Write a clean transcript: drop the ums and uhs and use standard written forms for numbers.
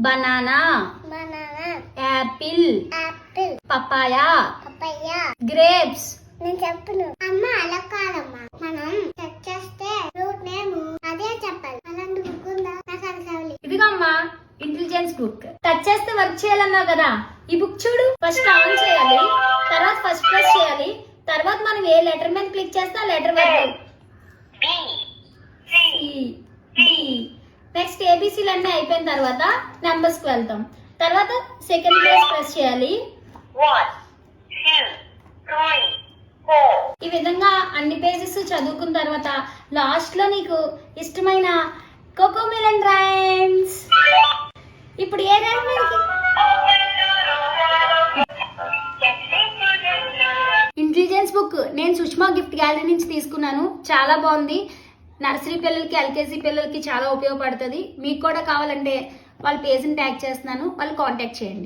banana, banana, apple, apple, papaya, papaya, grapes. నేను చెప్పను అమ్మ అలా కాదమ్మా మనం సెట్ చేస్తే రూట్ నేమ్ అదే చెప్పాలి అలాంటి బుక్ ఉందా నాకు అది కావాలి ఇదిగమ్మా ఇంటెలిజెన్స్ బుక్. టచ్ చేస్తే వర్క్ చేయాలన్నావు కదా, ఈ బుక్ చూడు. ఫస్ట్ ఆన్ చేయాలి, తర్వాత ఫస్ట్ ప్రెస్ చేయాలి, తర్వాత మనం ఏ లెటర్ మీద క్లిక్ చేస్తే ఆ లెటర్ వరకు నెక్స్ట్ ఏబిసిలు అన్నీ అయిపోయిన తర్వాత నెంబర్స్ కి వెళ్తాం. తర్వాత సెకండ్ ప్రెస్ చేయాలి. 1, 2, 3, 4. ఈ విధంగా అన్ని పేజెస్ చదువుకున్న తర్వాత లాస్ట్ లో నీకు ఇష్టమైన కోకోమెలన్ రైమ్స్. ఇప్పుడు ఏ రైమ్ మీదకి? ఇంటెలిజెన్స్ బుక్ నేను సుష్మా గిఫ్ట్ గ్యాలరీ నుంచి తీసుకున్నాను. చాలా బాగుంది. నర్సరీ పిల్లలకి, ఎల్కేజీ పిల్లలకి చాలా ఉపయోగపడుతుంది. మీకు కూడా కావాలంటే వాళ్ళ పేజ్ని ట్యాగ్ చేస్తున్నాను, వాళ్ళు కాంటాక్ట్ చేయండి.